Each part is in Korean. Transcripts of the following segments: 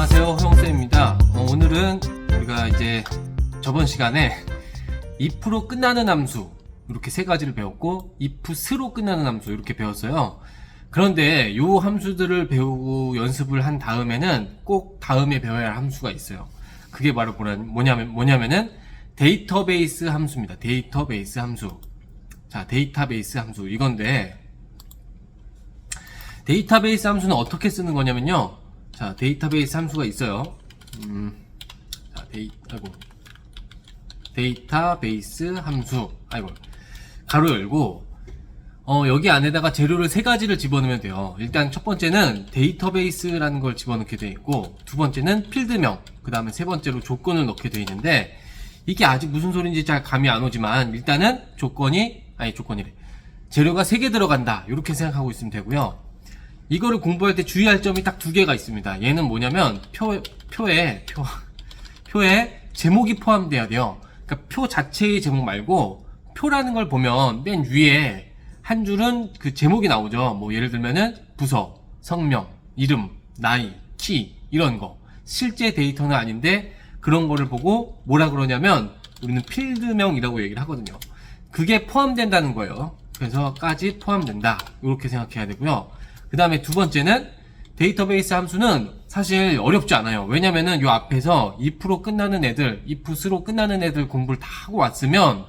안녕하세요, 허용쌤입니다. 오늘은 우리가 이제 저번 시간에 if로 끝나는 함수 이렇게 세 가지를 배웠고 ifs로 끝나는 함수 이렇게 배웠어요. 그런데 요 함수들을 배우고 연습을 한 다음에는 꼭 다음에 배워야 할 함수가 있어요. 그게 바로 뭐냐면은 데이터베이스 함수입니다. 데이터베이스 함수. 자, 데이터베이스 함수 이건데, 데이터베이스 함수는 어떻게 쓰는 거냐면요. 자, 데이터베이스 함수가 있어요. 자, 데이터베이스 함수. 가로 열고, 여기 안에다가 재료를 세 가지를 집어넣으면 돼요. 일단 첫 번째는 데이터베이스라는 걸 집어넣게 되어 있고, 두 번째는 필드명, 그 다음에 세 번째로 조건을 넣게 되어 있는데, 이게 아직 무슨 소리인지 잘 감이 안 오지만, 일단은 재료가 3개 들어간다. 이렇게 생각하고 있으면 되고요. 이거를 공부할 때 주의할 점이 딱 2개가 있습니다. 얘는 뭐냐면, 표에 제목이 포함돼야 돼요. 그러니까 표 자체의 제목 말고, 표라는 걸 보면 맨 위에 한 줄은 그 제목이 나오죠. 뭐 예를 들면은 부서, 성명, 이름, 나이, 키 이런 거. 실제 데이터는 아닌데 그런 거를 보고 뭐라 그러냐면 우리는 필드명이라고 얘기를 하거든요. 그게 포함된다는 거예요. 그래서까지 포함된다. 이렇게 생각해야 되고요. 그 다음에 두 번째는 데이터베이스 함수는 사실 어렵지 않아요. 왜냐면은 요 앞에서 if로 끝나는 애들, ifs로 끝나는 애들 공부를 다 하고 왔으면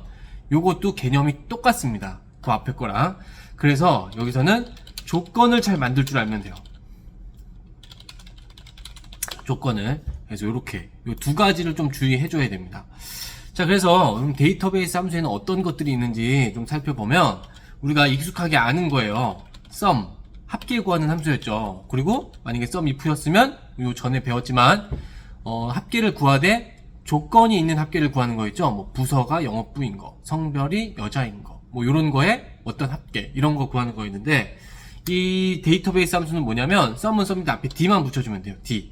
요것도 개념이 똑같습니다. 그 앞에 거랑. 그래서 여기서는 조건을 잘 만들 줄 알면 돼요. 조건을. 그래서 요렇게 요 2가지를 좀 주의해 줘야 됩니다. 자, 그래서 데이터베이스 함수에는 어떤 것들이 있는지 좀 살펴보면 우리가 익숙하게 아는 거예요. sum, 합계 구하는 함수였죠. 그리고 만약에 sum if였으면 요 전에 배웠지만 합계를 구하되 조건이 있는 합계를 구하는 거였죠. 뭐 부서가 영업부인 거, 성별이 여자인 거, 뭐 이런 거에 어떤 합계 이런 거 구하는 거였는데, 이 데이터베이스 함수는 뭐냐면 sum은 sum인데 앞에 d만 붙여주면 돼요. d.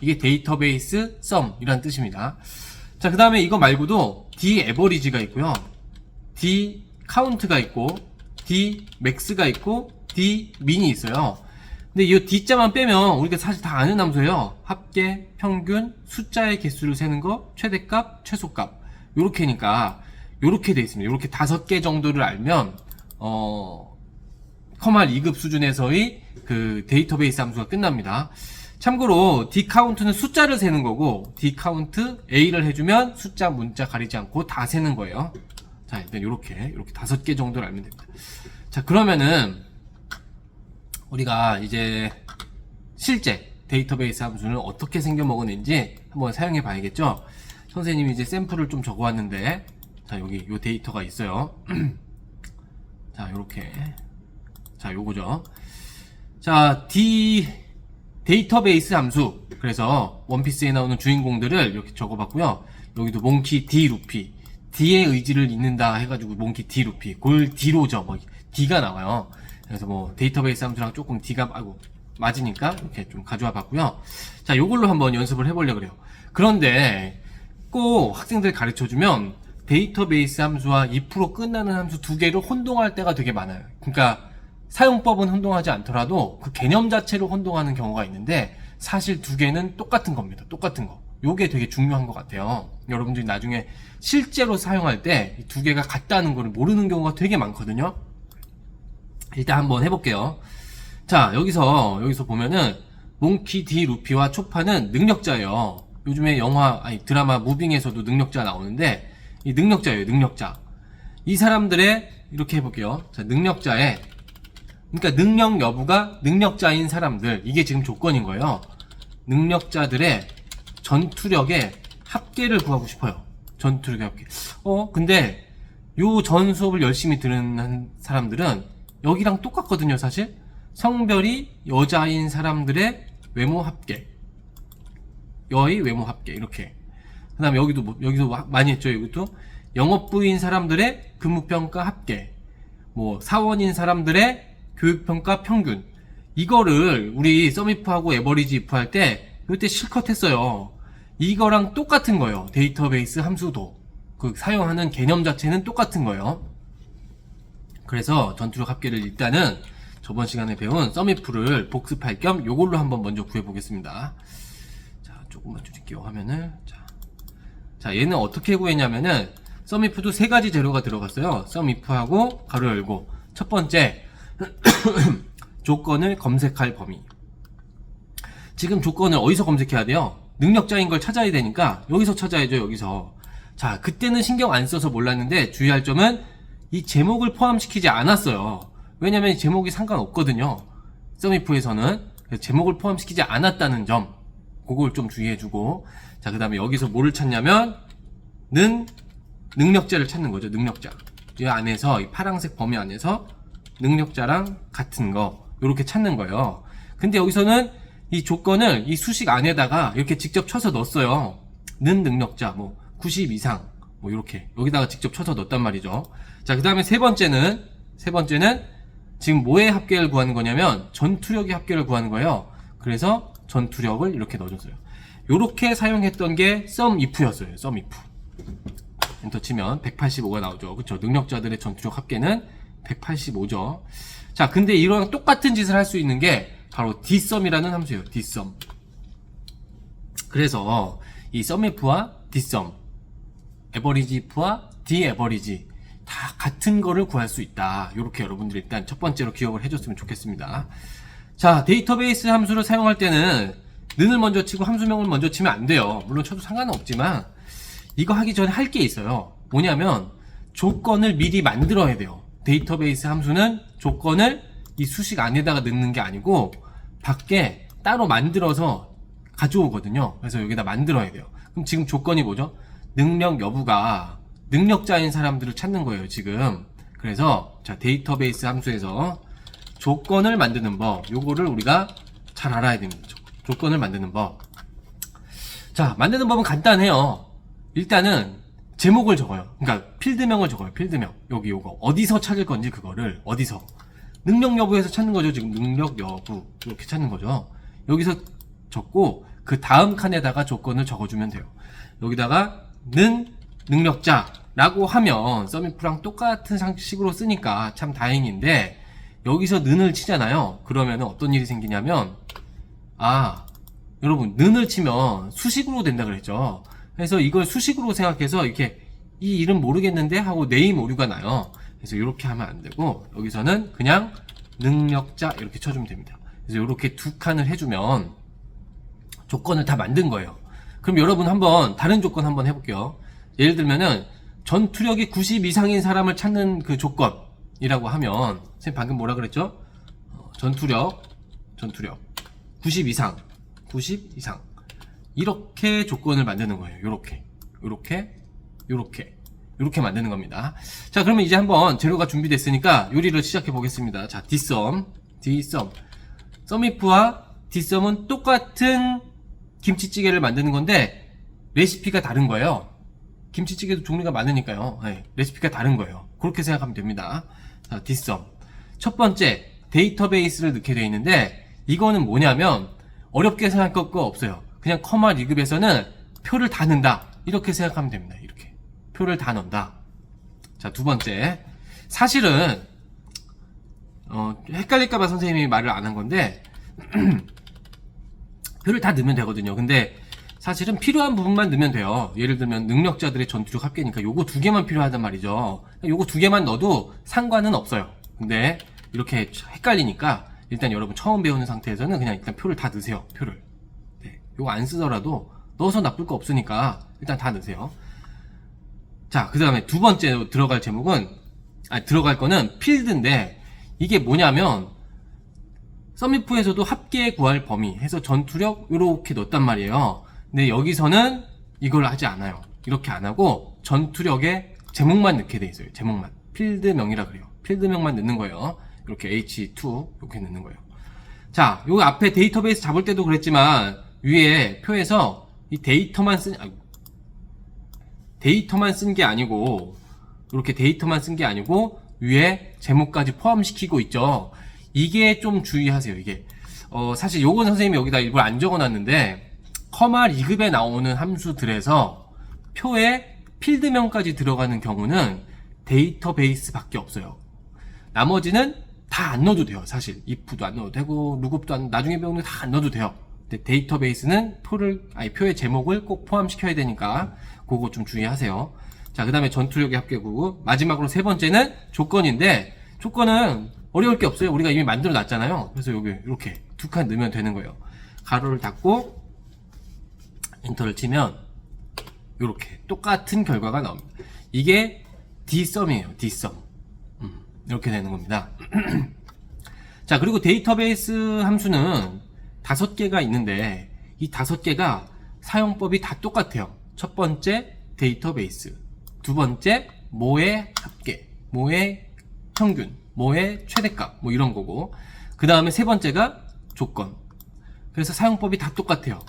이게 데이터베이스 sum 이란 뜻입니다. 자, 그 다음에 이거 말고도 d average가 있고요, d count가 있고, d max가 있고, d min이 있어요. 근데 이 d자만 빼면 우리가 사실 다 아는 함수예요. 합계, 평균, 숫자의 개수를 세는 거, 최대값, 최소값. 요렇게니까 요렇게 돼 있습니다. 요렇게 5개 정도를 알면 커말 2급 수준에서의 그 데이터베이스 함수가 끝납니다. 참고로 dcount는 숫자를 세는 거고, dcount a를 해주면 숫자, 문자 가리지 않고 다 세는 거예요. 자, 일단 요렇게 5개 정도를 알면 됩니다. 자, 그러면은 우리가 이제 실제 데이터베이스 함수는 어떻게 생겨 먹었는지 한번 사용해 봐야겠죠. 선생님이 이제 샘플을 좀 적어 왔는데, 자, 여기 요 데이터가 있어요. 자, 요렇게. 자, 요거죠. 자, 데이터베이스 함수. 그래서 원피스에 나오는 주인공들을 이렇게 적어 봤고요. 여기도 몽키 D 루피. D의 의지를 잇는다 해가지고 몽키 D 루피. 골 D로죠. 뭐 D가 나와요. 그래서 뭐 데이터베이스 함수랑 조금 D가 맞으니까 이렇게 좀 가져와 봤고요. 자, 요걸로 한번 연습을 해보려고 그래요. 그런데 꼭 학생들 가르쳐주면 데이터베이스 함수와 if로 끝나는 함수 2개를 혼동할 때가 되게 많아요. 그러니까 사용법은 혼동하지 않더라도 그 개념 자체로 혼동하는 경우가 있는데, 사실 2개는 똑같은 겁니다. 똑같은 거. 요게 되게 중요한 것 같아요. 여러분들이 나중에 실제로 사용할 때 이 2개가 같다는 걸 모르는 경우가 되게 많거든요. 일단 한번 해볼게요. 자, 여기서 보면은 몽키 D 루피와 초파는 능력자예요. 요즘에 드라마 무빙에서도 능력자 나오는데, 이 능력자예요. 능력자. 이 사람들의, 이렇게 해볼게요. 자, 능력자의, 그러니까 능력 여부가 능력자인 사람들, 이게 지금 조건인 거예요. 능력자들의 전투력의 합계를 구하고 싶어요. 전투력의 합계. 근데 요 전 수업을 열심히 들은 사람들은 여기랑 똑같거든요, 사실. 성별이 여자인 사람들의 외모 합계. 여의 외모 합계, 이렇게. 그 다음에 여기도 많이 했죠, 여기도. 영업부인 사람들의 근무평가 합계. 뭐, 사원인 사람들의 교육평가 평균. 이거를 우리 썸이프하고 에버리지 이프 할 때, 이때 실컷 했어요. 이거랑 똑같은 거예요. 데이터베이스 함수도. 그 사용하는 개념 자체는 똑같은 거예요. 그래서 전투력 합계를 일단은 저번 시간에 배운 썸이프를 복습할 겸 요걸로 한번 먼저 구해보겠습니다. 조금만 줄일게요, 화면을. 자, 얘는 어떻게 구했냐면은, 썸if도 세 가지 재료가 들어갔어요. 썸if하고, 가로 열고. 첫 번째, 조건을 검색할 범위. 지금 조건을 어디서 검색해야 돼요? 능력자인 걸 찾아야 되니까, 여기서 찾아야죠, 여기서. 자, 그때는 신경 안 써서 몰랐는데, 주의할 점은, 이 제목을 포함시키지 않았어요. 왜냐면 이 제목이 상관없거든요. 썸if에서는. 제목을 포함시키지 않았다는 점. 그걸 좀 주의해주고. 자, 그 다음에 여기서 뭐를 찾냐면, 능력자를 찾는 거죠, 능력자. 이 안에서, 이 파란색 범위 안에서, 능력자랑 같은 거, 요렇게 찾는 거예요. 근데 여기서는 이 조건을 이 수식 안에다가 이렇게 직접 쳐서 넣었어요. 능력자, 90 이상, 요렇게. 여기다가 직접 쳐서 넣었단 말이죠. 자, 그 다음에 세 번째는, 지금 뭐의 합계를 구하는 거냐면, 전투력의 합계를 구하는 거예요. 그래서 전투력을 이렇게 넣어줬어요. 요렇게 사용했던 게 썸if였어요, 썸if. 엔터 치면 185가 나오죠. 그쵸? 능력자들의 전투력 합계는 185죠. 자, 근데 이런 똑같은 짓을 할 수 있는 게 바로 dsum이라는 함수예요. dsum. 그래서 이 sumif와 dsum, averageif와 daverage 다 같은 거를 구할 수 있다. 이렇게 여러분들이 일단 첫 번째로 기억을 해줬으면 좋겠습니다. 자, 데이터베이스 함수를 사용할 때는 는을 먼저 치고 함수명을 먼저 치면 안 돼요. 물론 쳐도 상관은 없지만 이거 하기 전에 할 게 있어요. 뭐냐면 조건을 미리 만들어야 돼요. 데이터베이스 함수는 조건을 이 수식 안에다가 넣는 게 아니고 밖에 따로 만들어서 가져오거든요. 그래서 여기다 만들어야 돼요. 그럼 지금 조건이 뭐죠? 능력 여부가 능력자인 사람들을 찾는 거예요, 지금. 그래서 자, 데이터베이스 함수에서 조건을 만드는 법, 요거를 우리가 잘 알아야 됩니다. 조건을 만드는 법. 자, 만드는 법은 간단해요. 일단은 제목을 적어요. 그러니까 필드명을 적어요. 필드명. 여기 요거. 어디서 찾을 건지 그거를 어디서. 능력 여부에서 찾는 거죠. 지금 능력 여부. 이렇게 찾는 거죠. 여기서 적고 그 다음 칸에다가 조건을 적어주면 돼요. 여기다가 능력자라고 하면 썸if랑 똑같은 식으로 쓰니까 참 다행인데 여기서 는을 치잖아요. 그러면 어떤 일이 생기냐면 여러분 는을 치면 수식으로 된다 그랬죠. 그래서 이걸 수식으로 생각해서 이렇게 이 이름 모르겠는데 하고 네임 오류가 나요. 그래서 이렇게 하면 안 되고 여기서는 그냥 능력자 이렇게 쳐주면 됩니다. 그래서 이렇게 두 칸을 해주면 조건을 다 만든 거예요. 그럼 여러분 한번 다른 조건 한번 해볼게요. 예를 들면은 전투력이 90 이상인 사람을 찾는 그 조건이라고 하면 선생님 방금 뭐라 그랬죠? 전투력 90 이상 이렇게 조건을 만드는 거예요. 요렇게 만드는 겁니다. 자, 그러면 이제 한번 재료가 준비됐으니까 요리를 시작해 보겠습니다. 자, dsum 썸if와 dsum은 똑같은 김치찌개를 만드는 건데 레시피가 다른 거예요. 김치찌개도 종류가 많으니까요. 네, 레시피가 다른 거예요. 그렇게 생각하면 됩니다. 자, dsum 첫 번째 데이터베이스를 넣게 되어 있는데 이거는 뭐냐면 어렵게 생각할 거 없어요. 그냥 커마 리급에서는 표를 다 넣는다 이렇게 생각하면 됩니다. 이렇게 표를 다 넣는다. 자, 두 번째 사실은 헷갈릴까봐 선생님이 말을 안 한 건데 표를 다 넣으면 되거든요. 근데 사실은 필요한 부분만 넣으면 돼요. 예를 들면 능력자들의 전투력 합계니까 요거 두 개만 필요하단 말이죠. 요거 두 개만 넣어도 상관은 없어요. 근데 이렇게 헷갈리니까 일단 여러분 처음 배우는 상태에서는 그냥 일단 표를 다 넣으세요. 표를. 네, 요거 안 쓰더라도 넣어서 나쁠 거 없으니까 일단 다 넣으세요. 자, 그 다음에 두 번째 들어갈 거는 필드인데 이게 뭐냐면 썸if에서도 합계 구할 범위 해서 전투력 이렇게 넣었단 말이에요. 근데 여기서는 이걸 하지 않아요. 이렇게 안 하고 전투력에 제목만 넣게 돼 있어요. 제목만. 필드명이라 그래요. 필드명만 넣는 거예요. 이렇게 H2 이렇게 넣는 거예요. 자, 여기 앞에 데이터베이스 잡을 때도 그랬지만 위에 표에서 이 데이터만 쓴 게 아니고 이렇게 데이터만 쓴 게 아니고 위에 제목까지 포함시키고 있죠. 이게 좀 주의하세요. 이게 사실 요건 선생님이 여기다 일부러 안 적어놨는데 커마 리급에 나오는 함수들에서 표에 필드명까지 들어가는 경우는 데이터베이스 밖에 없어요. 나머지는 다 안 넣어도 돼요. 사실 if도 안 넣어도 되고 루급도 나중에 배우는 다 안 넣어도 돼요. 근데 데이터베이스는 표의 제목을 꼭 포함시켜야 되니까 그거 좀 주의하세요. 자, 그 다음에 전투력의 합계구구. 마지막으로 세 번째는 조건인데, 조건은 어려울 게 없어요. 우리가 이미 만들어 놨잖아요. 그래서 여기 이렇게 두 칸 넣으면 되는 거예요. 가로를 닫고 엔터를 치면 이렇게 똑같은 결과가 나옵니다. 이게 dsum이에요. dsum. 이렇게 되는 겁니다. 자, 그리고 데이터베이스 함수는 5개가 있는데 이 5개가 사용법이 다 똑같아요. 첫 번째 데이터베이스, 두 번째 모의 합계, 모의 평균, 모의 최대값, 뭐 이런 거고, 그 다음에 세 번째가 조건. 그래서 사용법이 다 똑같아요.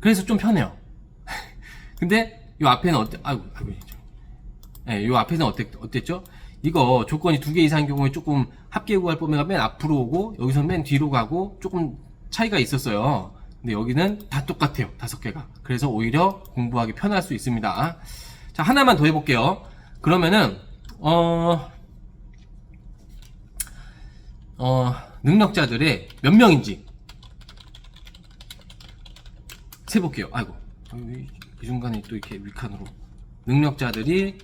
그래서 좀 편해요. 근데 요 앞에는 요 앞에는 어땠죠? 이거 조건이 2개 이상인 경우에 조금 합계 구할 범위가 맨 앞으로 오고 여기서 맨 뒤로 가고 조금 차이가 있었어요. 근데 여기는 다 똑같아요. 5개가. 그래서 오히려 공부하기 편할 수 있습니다. 자, 하나만 더 해볼게요. 그러면은 능력자들의 몇 명인지 세볼게요. 아이고, 이 중간에 또 이렇게 윗칸으로 능력자들이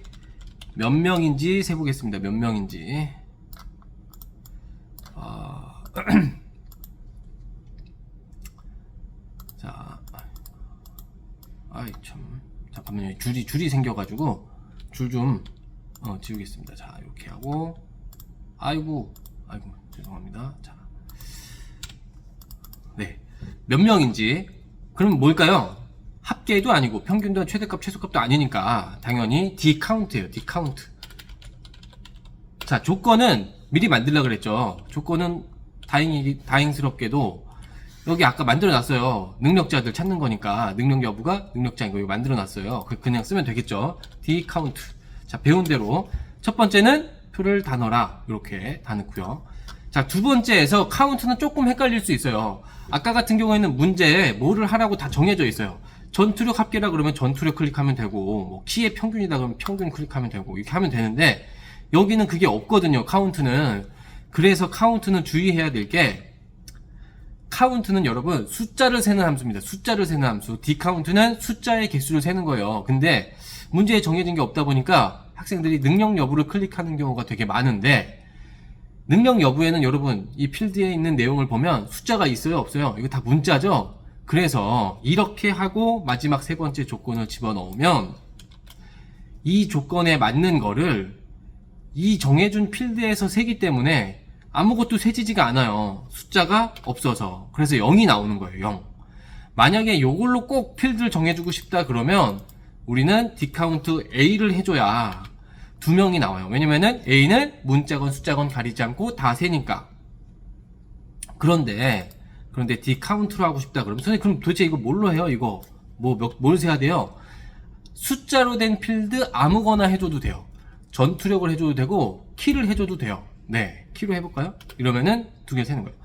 몇 명인지 세보겠습니다. 몇 명인지. 자, 아이 참, 잠깐만요. 줄이 생겨가지고 줄 좀 지우겠습니다. 자, 이렇게 하고, 아이고, 죄송합니다. 자, 네, 몇 명인지. 그럼 뭘까요? 합계도 아니고 평균도 최대값 최소값도 아니니까 당연히 dcount예요. dcount. 자, 조건은 미리 만들려고 그랬죠. 조건은 다행스럽게도 여기 아까 만들어 놨어요. 능력자들 찾는 거니까 능력 여부가 능력자인 거 이거 만들어 놨어요. 그냥 쓰면 되겠죠. dcount. 자, 배운 대로 첫 번째는 표를 다 넣어라. 이렇게 다 넣고요. 자, 두 번째에서 카운트는 조금 헷갈릴 수 있어요. 아까 같은 경우에는 문제에 뭐를 하라고 다 정해져 있어요. 전투력 합계라 그러면 전투력 클릭하면 되고, 뭐 키의 평균이다 그러면 평균 클릭하면 되고, 이렇게 하면 되는데 여기는 그게 없거든요. 카운트는. 그래서 카운트는 주의해야 될 게, 카운트는 여러분 숫자를 세는 함수입니다. 숫자를 세는 함수. dcount는 숫자의 개수를 세는 거예요. 근데 문제에 정해진 게 없다 보니까 학생들이 능력 여부를 클릭하는 경우가 되게 많은데, 능력 여부에는 여러분 이 필드에 있는 내용을 보면 숫자가 있어요, 없어요? 이거 다 문자죠? 그래서 이렇게 하고 마지막 세 번째 조건을 집어넣으면 이 조건에 맞는 거를 이 정해준 필드에서 세기 때문에 아무것도 세지지가 않아요. 숫자가 없어서. 그래서 0이 나오는 거예요. 0. 만약에 이걸로 꼭 필드를 정해주고 싶다 그러면 우리는 dcount A를 해줘야 2명이 나와요. 왜냐면은 A는 문자건 숫자건 가리지 않고 다 세니까. 그런데 dcount로 하고 싶다 그러면 선생님 그럼 도대체 이거 뭘로 해요? 이거 뭘 세야 돼요? 숫자로 된 필드 아무거나 해줘도 돼요. 전투력을 해줘도 되고 키를 해줘도 돼요. 네, 키로 해볼까요? 이러면은 2개 세는 거예요.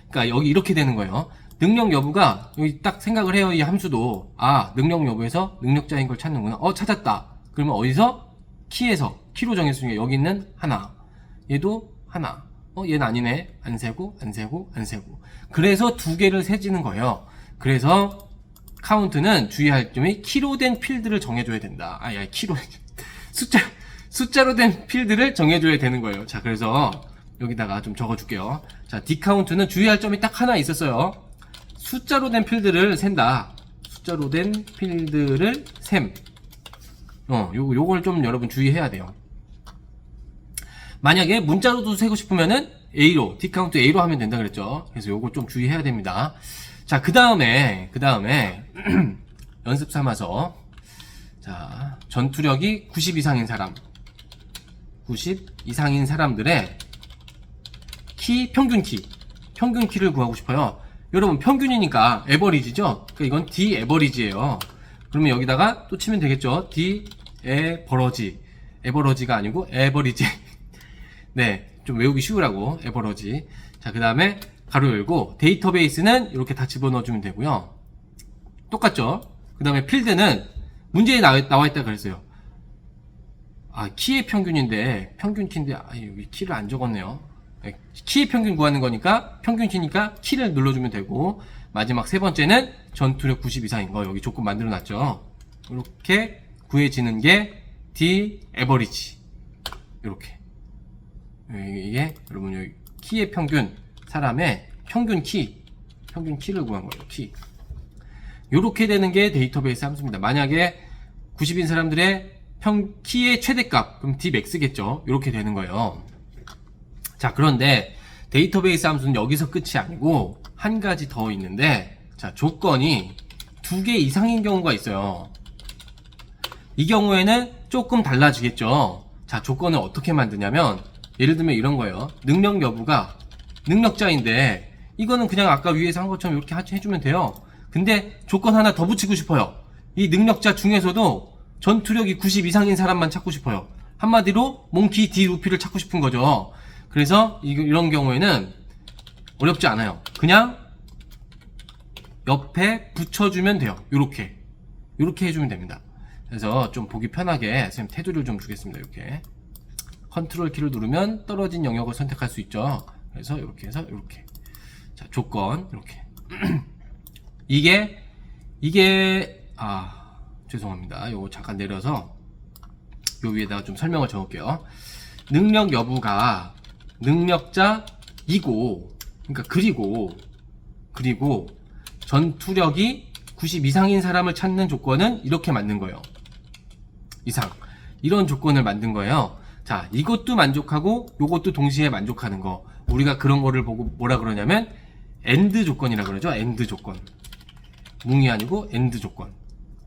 그러니까 여기 이렇게 되는 거예요. 능력 여부가 여기 딱 생각을 해요. 이 함수도 능력 여부에서 능력자인 걸 찾는구나. 찾았다. 그러면 어디서? 키로 정했으니까 여기 있는 하나, 얘도 하나. 얘는 아니네. 안 세고. 그래서 2개를 세지는 거예요. 그래서 카운트는 주의할 점이 키로 된 필드를 정해줘야 된다. 키로 숫자로 된 필드를 정해줘야 되는 거예요. 자, 그래서 여기다가 좀 적어줄게요. 자, dcount는 주의할 점이 딱 하나 있었어요. 숫자로 된 필드를 센다. 숫자로 된 필드를 셈. 요걸 좀 여러분 주의해야 돼요. 만약에 문자로도 세고 싶으면은 A로, dcount A로 하면 된다 그랬죠. 그래서 요거 좀 주의해야 됩니다. 자, 그 다음에, 연습 삼아서, 자, 전투력이 90 이상인 사람, 90 이상인 사람들의 평균 키를 구하고 싶어요. 여러분, 평균이니까 에버리지죠? 그러니까 이건 D 에버리지예요. 그러면 여기다가 또 치면 되겠죠? D 에버러지가 아니고 에버리지. 네, 좀 외우기 쉬우라고 에버러지. 자, 그 다음에 가로 열고 데이터베이스는 이렇게 다 집어넣어주면 되고요. 똑같죠? 그 다음에 필드는 문제에 나와 있다 그랬어요. 키의 평균인데 평균 키인데 여기 키를 안 적었네요. 네, 키의 평균 구하는 거니까 평균 키니까 키를 눌러주면 되고, 마지막 세 번째는 전투력 90 이상인 거. 여기 조건 만들어 놨죠. 이렇게 구해지는 게 D 에버리지. 이렇게. 이게 여러분 여기 키의 평균, 사람의 평균 키를 구한 거예요. 키. 요렇게 되는 게 데이터베이스 함수입니다. 만약에 90인 사람들의 키의 최대값, 그럼 Dmax겠죠. 요렇게 되는 거예요. 자, 그런데 데이터베이스 함수는 여기서 끝이 아니고 한 가지 더 있는데, 자, 조건이 2개 이상인 경우가 있어요. 이 경우에는 조금 달라지겠죠. 자, 조건을 어떻게 만드냐면, 예를 들면 이런 거예요. 능력 여부가 능력자인데, 이거는 그냥 아까 위에서 한 것처럼 이렇게 해주면 돼요. 근데 조건 하나 더 붙이고 싶어요. 이 능력자 중에서도 전투력이 90 이상인 사람만 찾고 싶어요. 한마디로 몽키 D 루피를 찾고 싶은 거죠. 그래서 이런 경우에는 어렵지 않아요. 그냥 옆에 붙여주면 돼요. 요렇게 해주면 됩니다. 그래서 좀 보기 편하게 선생님 테두리를 좀 주겠습니다. 이렇게 컨트롤 키를 누르면 떨어진 영역을 선택할 수 있죠. 그래서 이렇게 해서 이렇게. 자, 조건 이렇게. 이게 죄송합니다. 요거 잠깐 내려서 요 위에다가 좀 설명을 적을게요. 능력 여부가 능력자이고, 그러니까 그리고 전투력이 90 이상인 사람을 찾는 조건은 이렇게 만든 거예요. 이런 조건을 만든 거예요. 자, 이것도 만족하고 요것도 동시에 만족하는 거. 우리가 그런 거를 보고 뭐라 그러냐면 AND 조건이라 그러죠. AND 조건. 뭉이 아니고 AND 조건.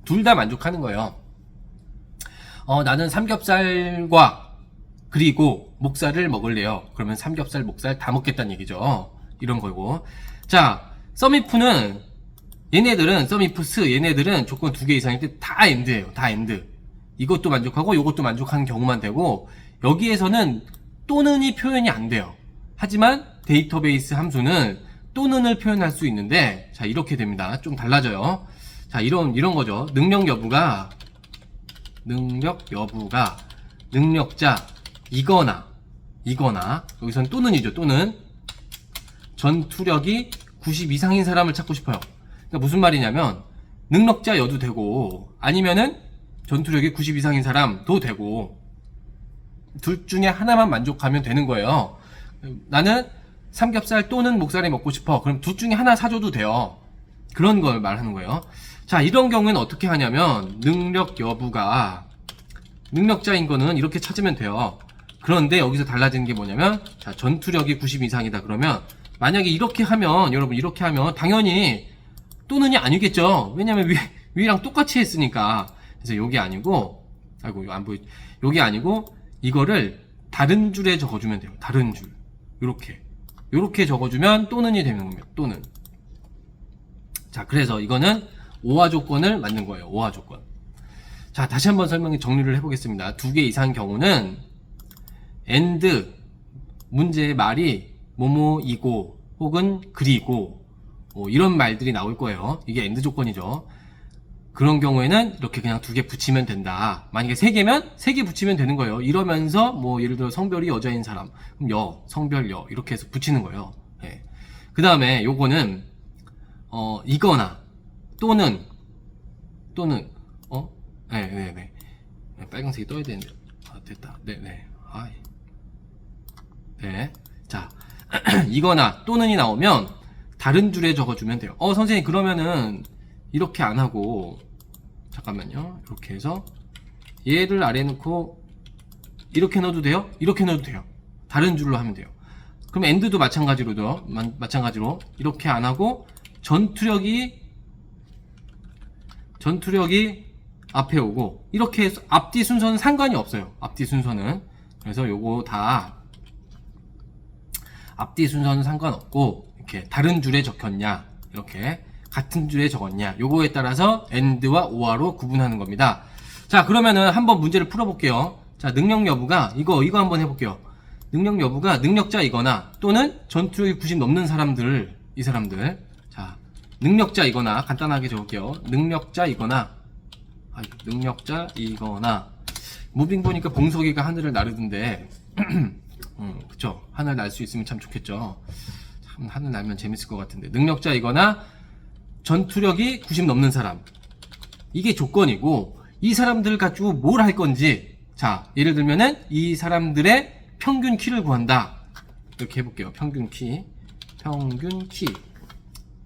둘 다 만족하는 거예요. 나는 삼겹살과 그리고 목살을 먹을래요. 그러면 삼겹살, 목살 다 먹겠다는 얘기죠. 이런 거고. 자, 서미프는 얘네들은 조건 2개 이상일 때 다 AND예요. 다 AND. 이것도 만족하고 이것도 만족하는 경우만 되고, 여기에서는 또는이 표현이 안 돼요. 하지만 데이터베이스 함수는 또는을 표현할 수 있는데, 자, 이렇게 됩니다. 좀 달라져요. 자, 이런 거죠. 능력 여부가 능력자이거나 여기서는 또는이죠. 또는 전투력이 90 이상인 사람을 찾고 싶어요. 그러니까 무슨 말이냐면 능력자여도 되고 아니면은 전투력이 90 이상인 사람도 되고 둘 중에 하나만 만족하면 되는 거예요. 나는 삼겹살 또는 목살이 먹고 싶어. 그럼 둘 중에 하나 사줘도 돼요. 그런 걸 말하는 거예요. 자, 이런 경우에는 어떻게 하냐면 능력 여부가 능력자인 거는 이렇게 찾으면 돼요. 그런데 여기서 달라지는 게 뭐냐면, 자, 전투력이 90 이상이다 그러면 만약에 이렇게 하면, 여러분 이렇게 하면 당연히 또는이 아니겠죠. 왜냐면 위랑 똑같이 했으니까. 그래서 요게 아니고, 이거 안 보이, 요게 아니고 이거를 다른 줄에 적어주면 돼요. 다른 줄. 요렇게 적어주면 또는이 되는 겁니다. 또는. 자, 그래서 이거는 오화 조건을 만든 거예요. 오화 조건. 자, 다시 한번 정리를 해보겠습니다. 2개 이상 경우는 AND 문제의 말이 뭐뭐이고 혹은 그리고 이런 말들이 나올 거예요. 이게 AND 조건이죠. 그런 경우에는 이렇게 그냥 2개 붙이면 된다. 만약에 3개면 3개 붙이면 되는 거예요. 이러면서 뭐 예를 들어 성별이 여자인 사람, 그럼 성별 이렇게 해서 붙이는 거예요. 네. 그 다음에 요거는 이거나 또는 네. 빨간색이 떠야 되는데. 됐다. 네네. 네. 자, 이거나 또는이 나오면 다른 줄에 적어주면 돼요. 선생님, 그러면은 이렇게 안 하고, 잠깐만요. 이렇게 해서 얘를 아래 놓고 이렇게 넣어도 돼요? 이렇게 넣어도 돼요. 다른 줄로 하면 돼요. 그럼 AND도 마찬가지로 이렇게 안 하고 전투력이 앞에 오고, 이렇게 해서 앞뒤 순서는 상관이 없어요. 앞뒤 순서는. 그래서 요거 다 앞뒤 순서는 상관없고, 이렇게 다른 줄에 적혔냐, 이렇게 같은 줄에 적었냐, 요거에 따라서 AND와 OR로 구분하는 겁니다. 자, 그러면은 한번 문제를 풀어볼게요. 자, 능력 여부가 이거 한번 해볼게요. 능력 여부가 능력자이거나 또는 전투력이 90 넘는 사람들, 이 사람들. 자, 능력자이거나 간단하게 적을게요. 능력자이거나 무빙 보니까 봉석이가 하늘을 나르던데 그쵸? 하늘 날 수 있으면 참 좋겠죠. 참 하늘 날면 재밌을 것 같은데. 능력자이거나 전투력이 90 넘는 사람. 이게 조건이고, 이 사람들 가지고 뭘 할 건지, 자, 예를 들면은 이 사람들의 평균 키를 구한다. 이렇게 해볼게요. 평균 키.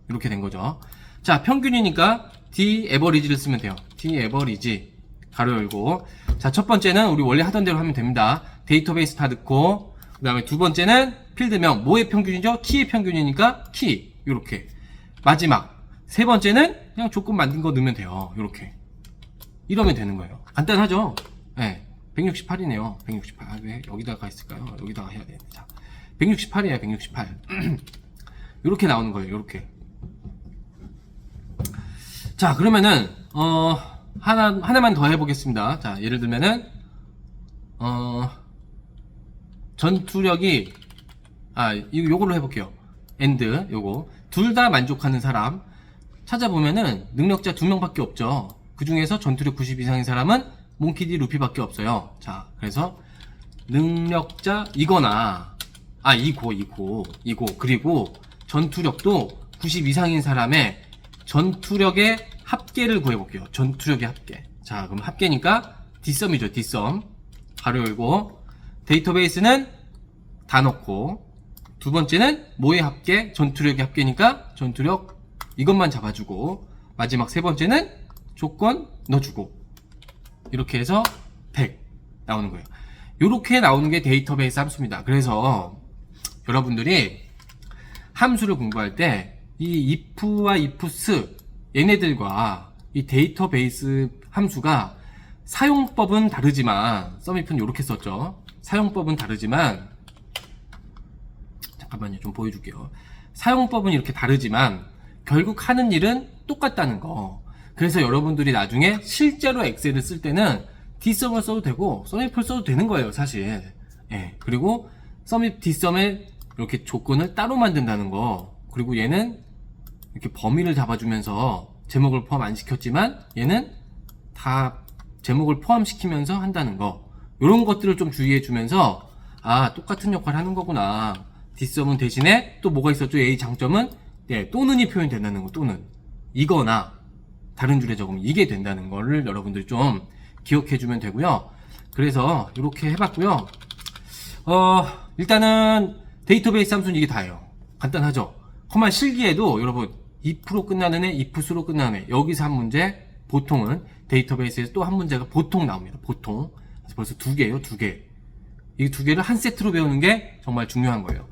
이렇게 된 거죠. 자, 평균이니까 D average를 쓰면 돼요. D average. 가로 열고. 자, 첫 번째는 우리 원래 하던 대로 하면 됩니다. 데이터베이스 다 넣고, 그 다음에 두 번째는 필드명. 뭐의 평균이죠? 키의 평균이니까 키. 요렇게. 마지막. 세 번째는 그냥 조건 만든 거 넣으면 돼요. 요렇게. 이러면 되는 거예요. 간단하죠? 네. 168이네요. 168. 아, 왜 여기다가 있을까요? 여기다가 해야 돼. 자, 168이에요. 168. 요렇게 나오는 거예요. 요렇게. 자, 그러면은 하나만 더 해보겠습니다. 자, 예를 들면은 전투력이 요걸로 해볼게요. 엔드 요거 둘 다 만족하는 사람 찾아보면은 능력자 2명밖에 없죠. 그 중에서 전투력 90 이상인 사람은 몽키디 루피밖에 없어요. 자, 그래서 능력자 이거나 이고 그리고 전투력도 90 이상인 사람의 전투력의 합계를 구해볼게요. 전투력의 합계. 자, 그럼 합계니까 뒷섬이죠. 뒷섬. 가로 열고. 데이터베이스는 다 넣고. 두 번째는 뭐의 합계? 전투력의 합계니까 전투력 이것만 잡아주고. 마지막 세 번째는 조건 넣어주고. 이렇게 해서 100 나오는 거예요. 이렇게 나오는 게 데이터베이스 함수입니다. 그래서 여러분들이 함수를 공부할 때 이 if와 ifs 얘네들과 이 데이터베이스 함수가 사용법은 다르지만 썸if은 이렇게 썼죠. 사용법은 다르지만 잠깐만요. 좀 보여줄게요. 사용법은 이렇게 다르지만 결국 하는 일은 똑같다는 거. 그래서 여러분들이 나중에 실제로 엑셀을 쓸 때는 dsum을 써도 되고 썸if를 써도 되는 거예요. 사실. 예. 그리고 썸if, dsum의 이렇게 조건을 따로 만든다는 거. 그리고 얘는 이렇게 범위를 잡아주면서 제목을 포함 안 시켰지만 얘는 다 제목을 포함시키면서 한다는 거. 이런 것들을 좀 주의해 주면서 똑같은 역할을 하는 거구나. dsum은 대신에 또 뭐가 있었죠? 얘의 장점은 또는이 표현된다는 거. 또는 이거나 다른 줄에 적으면 이게 된다는 거를 여러분들이 좀 기억해 주면 되고요. 그래서 이렇게 해봤고요. 일단은 데이터베이스 함수는 이게 다예요. 간단하죠? 커만 실기에도 여러분 if로 끝나는 애, ifs로 끝나는 애. 여기서 한 문제, 보통은 데이터베이스에서 또 한 문제가 보통 나옵니다. 보통. 그래서 벌써 2개예요, 2개. 이 2개를 한 세트로 배우는 게 정말 중요한 거예요.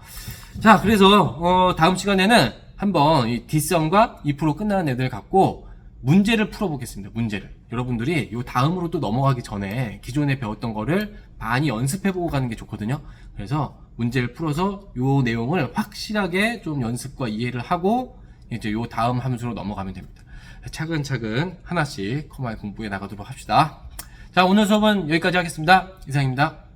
자, 그래서 다음 시간에는 한번 이 dsum과 if로 끝나는 애들 갖고 문제를 풀어보겠습니다. 문제를. 여러분들이 요 다음으로 또 넘어가기 전에 기존에 배웠던 거를 많이 연습해보고 가는 게 좋거든요. 그래서 문제를 풀어서 요 내용을 확실하게 좀 연습과 이해를 하고 이제 요 다음 함수로 넘어가면 됩니다. 차근차근 하나씩 컴마의 공부해 나가도록 합시다. 자, 오늘 수업은 여기까지 하겠습니다. 이상입니다.